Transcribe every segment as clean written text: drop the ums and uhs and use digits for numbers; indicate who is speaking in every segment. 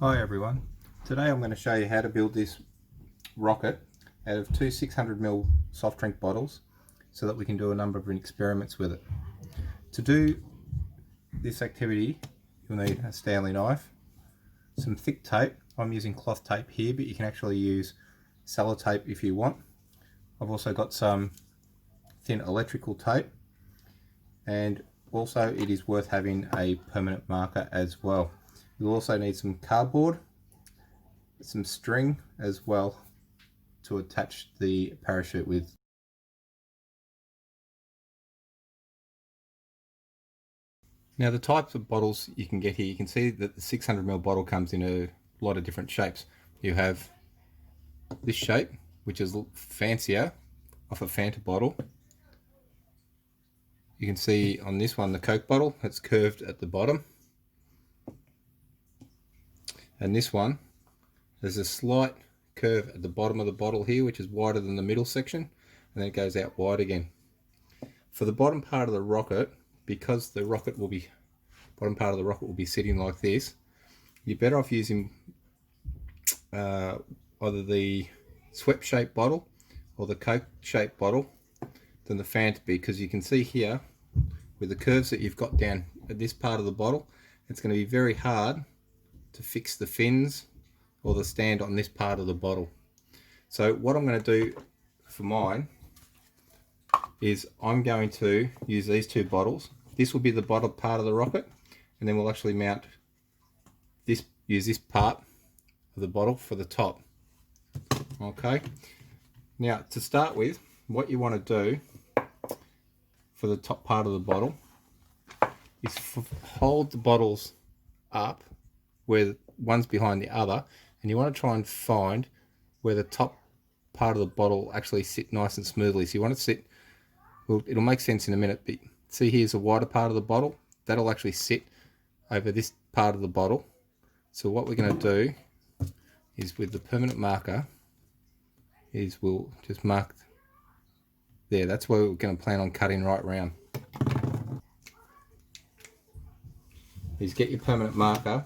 Speaker 1: Hi everyone, today I'm going to show you how to build this rocket out of two 600ml soft drink bottles so that we can do a number of experiments with it. To do this activity you'll need a Stanley knife, some thick tape. I'm using cloth tape here, but you can actually use sellotape if you want. I've also got some thin electrical tape, and also it is worth having a permanent marker as well. You'll also need some cardboard, some string as well to attach the parachute with. Now the types of bottles you can get here, you can see that the 600ml bottle comes in a lot of different shapes. You have this shape, which is fancier, off a Fanta bottle. You can see on this one the Coke bottle, it's curved at the bottom. And this one, there's a slight curve at the bottom of the bottle here, which is wider than the middle section, and then it goes out wide again. For the bottom part of the rocket, because the bottom part of the rocket will be sitting like this, you're better off using either the swept shaped bottle or the Coke shaped bottle than the Fanta, because you can see here with the curves that you've got down at this part of the bottle, it's going to be very hard to fix the fins or the stand on this part of the bottle. So what I'm going to do for mine is I'm going to use these two bottles. This will be the bottom part of the rocket, and then we'll actually mount this, use this part of the bottle for the top. Okay, now to start with, what you want to do for the top part of the bottle is hold the bottles up where one's behind the other, and you want to try and find where the top part of the bottle actually sit nice and smoothly. So you want to sit, well, it'll make sense in a minute, but see here's a wider part of the bottle, that'll actually sit over this part of the bottle. So what we're going to do is, with the permanent marker, is we'll just mark there. That's where we're going to plan on cutting right round. Is get your permanent marker,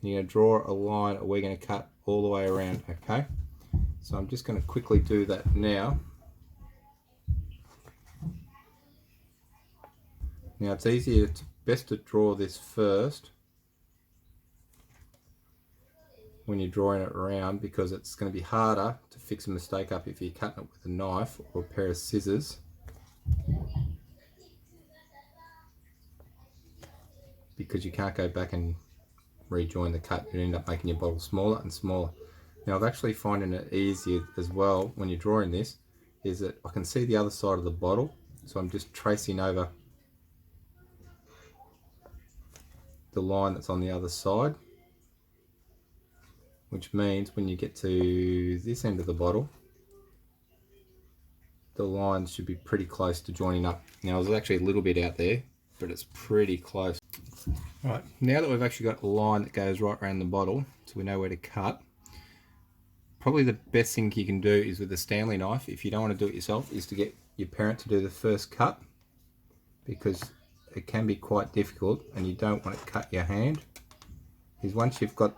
Speaker 1: and you're going to draw a line, and we're going to cut all the way around. Okay, so I'm just going to quickly do that now. Now it's easier, it's best to draw this first when you're drawing it around, because it's going to be harder to fix a mistake up if you're cutting it with a knife or a pair of scissors, because you can't go back and rejoin the cut. You end up making your bottle smaller and smaller. Now I've actually finding it easier as well when you're drawing this, is that I can see the other side of the bottle, so I'm just tracing over the line that's on the other side, which means when you get to this end of the bottle, the lines should be pretty close to joining up. Now there's actually a little bit out there, but it's pretty close. Right, now that we've actually got a line that goes right around the bottle, so we know where to cut, probably the best thing you can do is with a Stanley knife, if you don't want to do it yourself, is to get your parent to do the first cut, because it can be quite difficult and you don't want to cut your hand. Is once you've got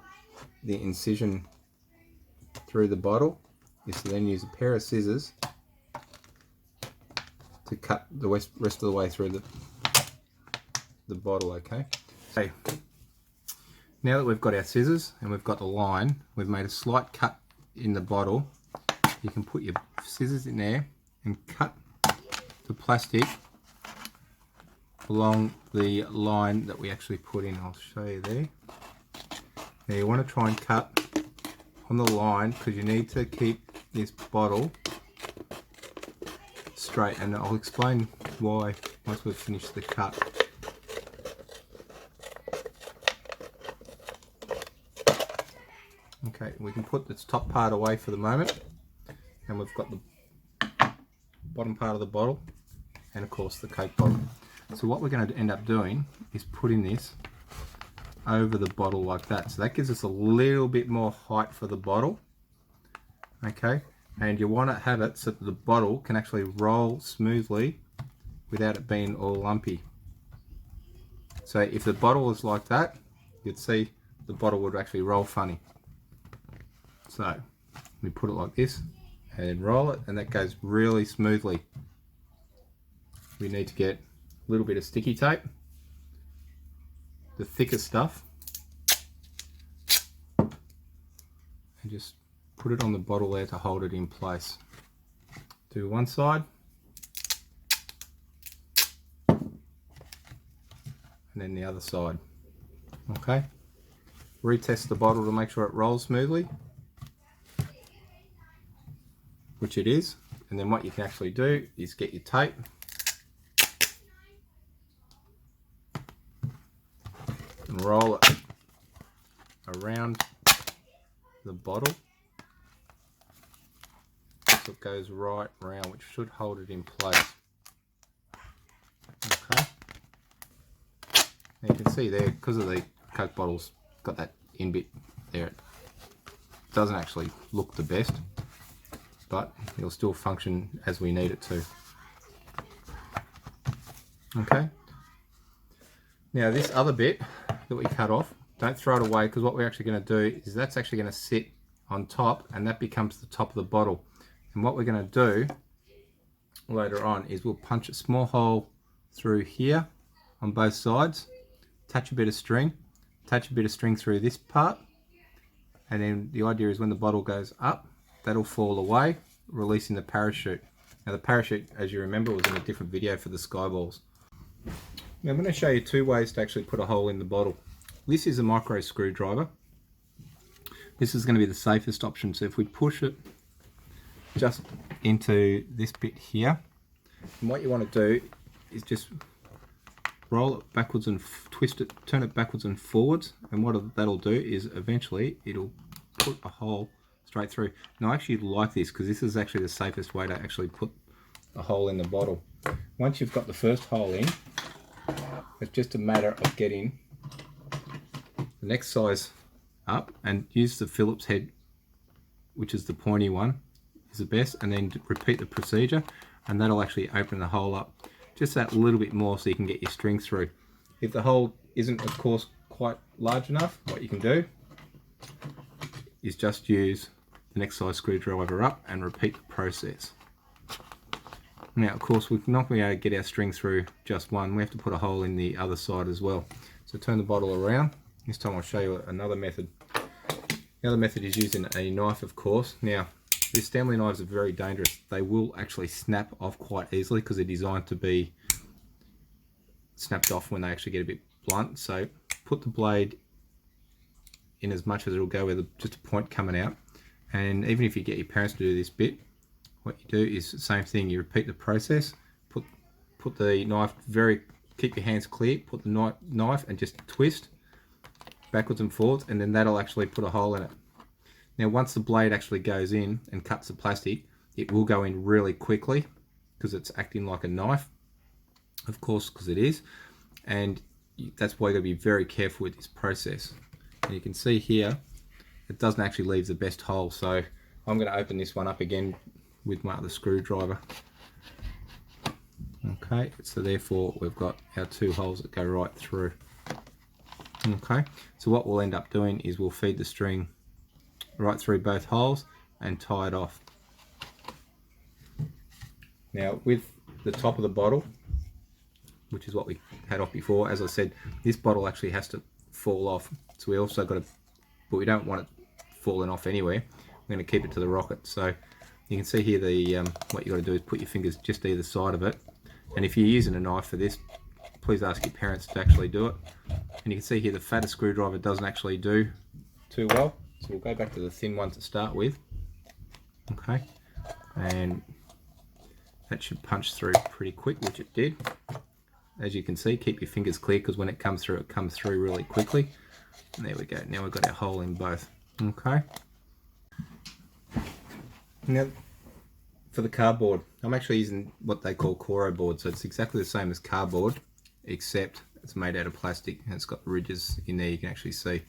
Speaker 1: the incision through the bottle, is to then use a pair of scissors to cut the rest of the way through the bottle. Okay, so now that we've got our scissors and we've got the line, we've made a slight cut in the bottle. You can put your scissors in there and cut the plastic along the line that we actually put in. I'll show you there. Now you want to try and cut on the line, because you need to keep this bottle straight, and I'll explain why once we've finished the cut. Okay, we can put this top part away for the moment, and we've got the bottom part of the bottle and of course the Coke bottle. So what we're going to end up doing is putting this over the bottle like that. So that gives us a little bit more height for the bottle. Okay, and you want to have it so that the bottle can actually roll smoothly without it being all lumpy. So if the bottle is like that, you'd see the bottle would actually roll funny. So we put it like this and roll it, and that goes really smoothly. We need to get a little bit of sticky tape, the thicker stuff, and just put it on the bottle there to hold it in place. Do one side, and then the other side. Okay, retest the bottle to make sure it rolls smoothly, which it is. And then what you can actually do is get your tape and roll it around the bottle so it goes right round, which should hold it in place. Okay, and you can see there, because of the Coke bottles got that in bit there, it doesn't actually look the best, but it'll still function as we need it to. Okay, now this other bit that we cut off, don't throw it away, because what we're actually going to do is that's actually going to sit on top, and that becomes the top of the bottle. And what we're going to do later on is we'll punch a small hole through here on both sides, attach a bit of string through this part, and then the idea is when the bottle goes up, that'll fall away, releasing the parachute. Now the parachute, as you remember, was in a different video for the skyballs. Now I'm going to show you two ways to actually put a hole in the bottle. This is a micro screwdriver. This is going to be the safest option. So if we push it just into this bit here, and what you want to do is just roll it backwards and twist it, turn it backwards and forwards, and what that'll do is eventually it'll put a hole straight through. Now I actually like this because this is actually the safest way to actually put a hole in the bottle. Once you've got the first hole in, it's just a matter of getting the next size up, and use the Phillips head, which is the pointy one, is the best, and then repeat the procedure, and that'll actually open the hole up just that little bit more so you can get your string through. If the hole isn't, of course, quite large enough, what you can do is just use the next size screwdriver up and repeat the process. Now, of course, we're not going to be able to get our string through just one. We have to put a hole in the other side as well. So turn the bottle around. This time I'll show you another method. The other method is using a knife, of course. Now, these Stanley knives are very dangerous. They will actually snap off quite easily because they're designed to be snapped off when they actually get a bit blunt. So put the blade in as much as it'll go with just a point coming out. And even if you get your parents to do this bit, what you do is the same thing. You repeat the process. Put the knife keep your hands clear. Put the knife and just twist backwards and forwards, and then that'll actually put a hole in it. Now once the blade actually goes in and cuts the plastic, it will go in really quickly because it's acting like a knife, of course, because it is, and that's why you've got to be very careful with this process. And you can see here it doesn't actually leave the best hole, so I'm going to open this one up again with my other screwdriver. Okay, so therefore we've got our two holes that go right through. Okay, so what we'll end up doing is we'll feed the string right through both holes and tie it off. Now with the top of the bottle, which is what we had off before, as I said, this bottle actually has to fall off. So we also got to, but we don't want it falling off anywhere. We're going to keep it to the rocket. So you can see here what you got to do is put your fingers just either side of it. And if you're using a knife for this, please ask your parents to actually do it. And you can see here the fatter screwdriver doesn't actually do too well. So we'll go back to the thin one to start with. Okay, and that should punch through pretty quick, which it did. As you can see, keep your fingers clear because when it comes through really quickly. And there we go, now we've got our hole in both. Okay. Now, for the cardboard, I'm actually using what they call Coro board, so it's exactly the same as cardboard, except it's made out of plastic and it's got ridges in there you can actually see.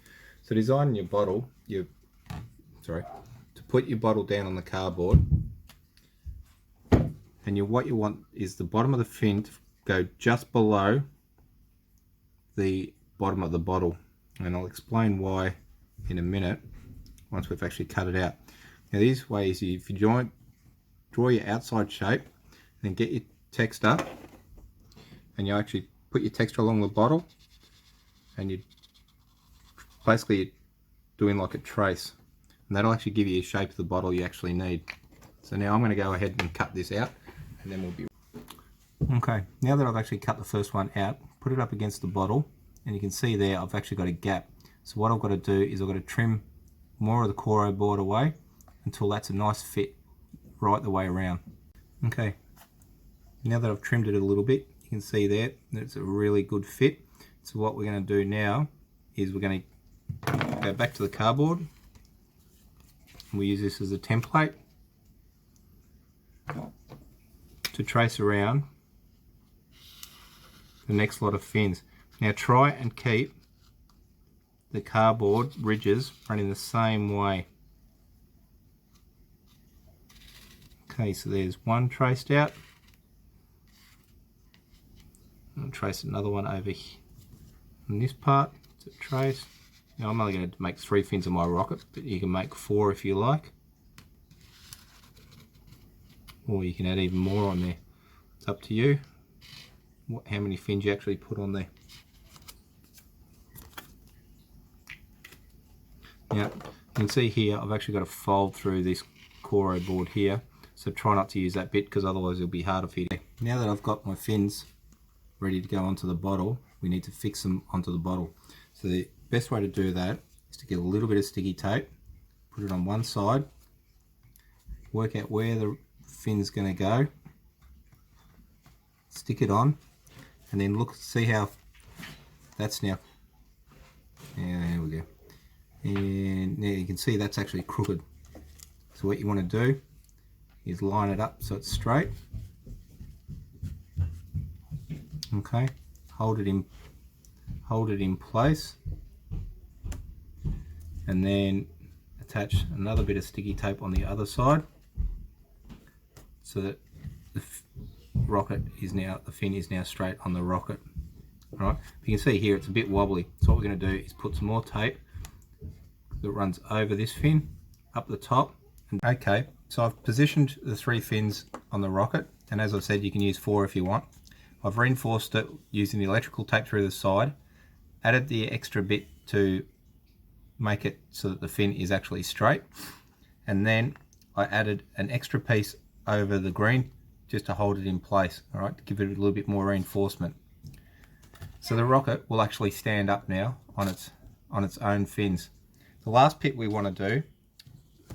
Speaker 1: So designing your bottle, to put your bottle down on the cardboard, and what you want is the bottom of the fin to go just below the bottom of the bottle. and I'll explain why in a minute once we've actually cut it out. Now this way is if you draw your outside shape, then get your texture, and you actually put your texture along the bottle, and you basically doing like a trace, and that'll actually give you a shape of the bottle you actually need. So now I'm going to go ahead and cut this out, and then we'll be okay. Now that I've actually cut the first one out, put it up against the bottle, and you can see there I've actually got a gap. So what I've got to do is I've got to trim more of the Coro board away until that's a nice fit right the way around. Okay, now that I've trimmed it a little bit, you can see there that it's a really good fit. So what we're going to do now is we're going to go back to the cardboard. We use this as a template to trace around the next lot of fins. Now try and keep the cardboard ridges running the same way. Okay, so there's one traced out. I'll trace another one over here on this part to trace. Now I'm only going to make 3 fins of my rocket, but you can make 4 if you like, or you can add even more on there. It's up to you how many fins you actually put on there. Now you can see here I've actually got to fold through this Coro board here, so try not to use that bit because otherwise it'll be harder for you. Now that I've got my fins ready to go onto the bottle, we need to fix them onto the bottle. So the best way to do that is to get a little bit of sticky tape, put it on one side, work out where the fin's going to go, stick it on, and then look, see how that's now, yeah, there we go, and now you can see that's actually crooked. So what you want to do is line it up so it's straight. Okay, hold it in place, and then attach another bit of sticky tape on the other side so that the fin is now straight on the rocket. All right, you can see here it's a bit wobbly, so what we're going to do is put some more tape that runs over this fin up the top. Okay, so I've positioned the 3 fins on the rocket, and as I've said, you can use 4 if you want. I've reinforced it using the electrical tape through the side, added the extra bit to make it so that the fin is actually straight, and then I added an extra piece over the green just to hold it in place, all right, to give it a little bit more reinforcement. So the rocket will actually stand up now on its own fins. The last bit we want to do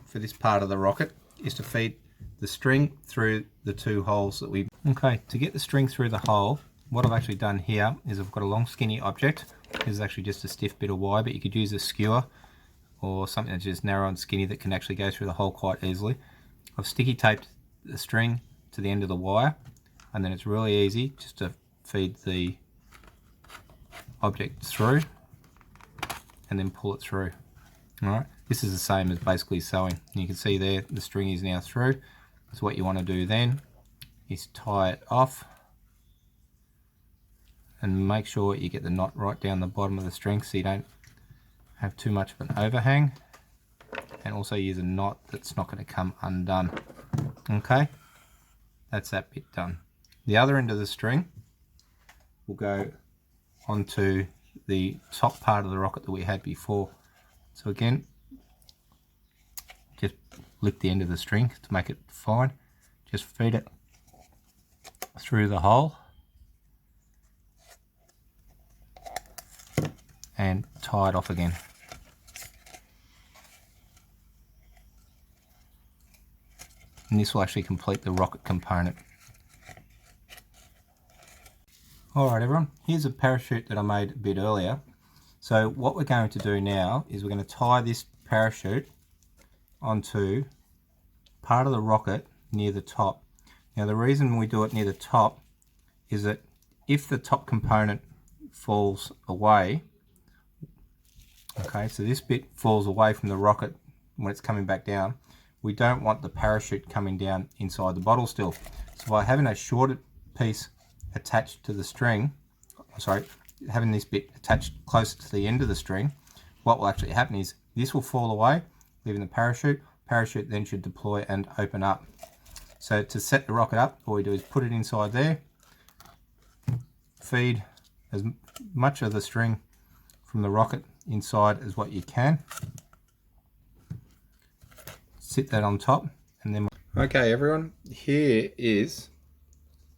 Speaker 1: for this part of the rocket is to feed the string through the 2 holes that we... Okay, to get the string through the hole, what I've actually done here is I've got a long skinny object. This is actually just a stiff bit of wire, but you could use a skewer or something that's just narrow and skinny that can actually go through the hole quite easily. I've sticky taped the string to the end of the wire, and then it's really easy just to feed the object through and then pull it through. Alright, this is the same as basically sewing. You can see there the string is now through. So what you want to do then is tie it off and make sure you get the knot right down the bottom of the string so you don't have too much of an overhang, and also use a knot that's not going to come undone. Okay, that's that bit done. The other end of the string will go onto the top part of the rocket that we had before. So again, just lift the end of the string to make it fine. Just feed it through the hole and tie it off again. And this will actually complete the rocket component. Alright everyone, here's a parachute that I made a bit earlier. So what we're going to do now is we're going to tie this parachute onto part of the rocket near the top. Now the reason we do it near the top is that if the top component falls away, okay, so this bit falls away from the rocket when it's coming back down, we don't want the parachute coming down inside the bottle still. So by having a shorter piece attached to the string, sorry, having this bit attached closer to the end of the string, what will actually happen is this will fall away, leaving the parachute. Parachute then should deploy and open up. So to set the rocket up, all we do is put it inside there, feed as much of the string from the rocket inside as what you can. Sit that on top, and then okay everyone, here is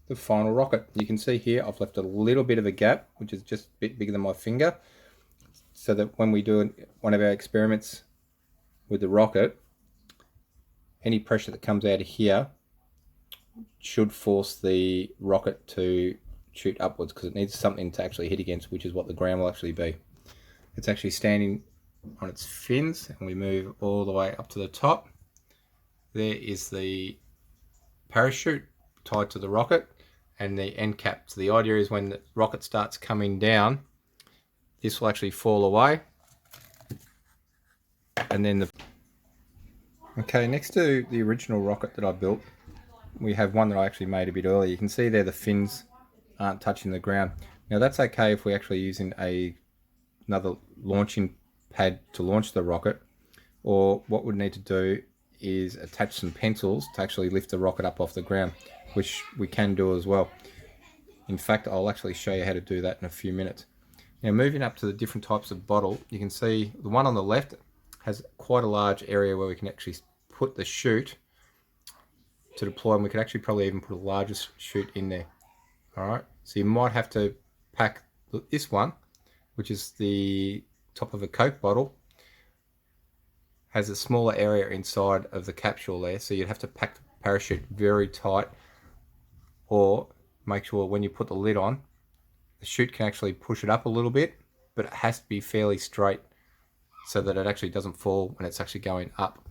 Speaker 1: the final rocket. You can see here I've left a little bit of a gap, which is just a bit bigger than my finger, so that when we do one of our experiments with the rocket, any pressure that comes out of here should force the rocket to shoot upwards, because it needs something to actually hit against, which is what the ground will actually be. It's actually standing on its fins, and we move all the way up to the top. There is the parachute tied to the rocket and the end cap. So the idea is when the rocket starts coming down, this will actually fall away, and then okay, next to the original rocket that I built, we have one that I actually made a bit earlier. You can see there the fins aren't touching the ground. Now that's okay if we're actually using another launching pad to launch the rocket, or what we'd need to do is attach some pencils to actually lift the rocket up off the ground, which we can do as well. In fact, I'll actually show you how to do that in a few minutes. Now moving up to the different types of bottle, you can see the one on the left has quite a large area where we can actually put the chute to deploy, and we could actually probably even put a larger chute in there. Alright, so you might have to pack this one, which is the top of a Coke bottle, has a smaller area inside of the capsule there, so you'd have to pack the parachute very tight, or make sure when you put the lid on, the chute can actually push it up a little bit, but it has to be fairly straight so that it actually doesn't fall when it's actually going up.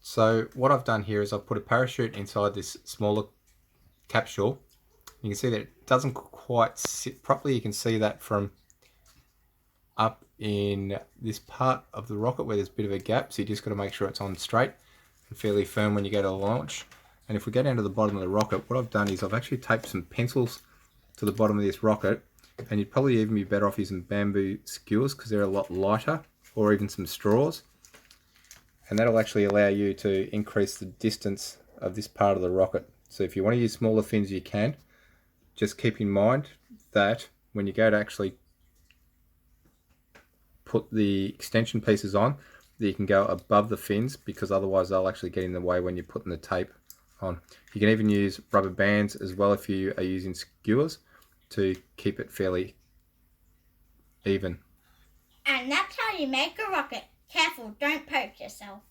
Speaker 1: So what I've done here is I've put a parachute inside this smaller capsule. You can see that it doesn't quite sit properly. You can see that from up in this part of the rocket where there's a bit of a gap, so you just got to make sure it's on straight and fairly firm when you go to launch. And if we go down to the bottom of the rocket, what I've done is I've actually taped some pencils to the bottom of this rocket, and you'd probably even be better off using bamboo skewers because they're a lot lighter, or even some straws, and that'll actually allow you to increase the distance of this part of the rocket. So if you want to use smaller fins, you can. Just keep in mind that when you go to actually put the extension pieces on, that you can go above the fins, because otherwise they'll actually get in the way when you're putting the tape on. You can even use rubber bands as well if you are using skewers to keep it fairly even.
Speaker 2: And that's how you make a rocket. Careful, don't poke yourself.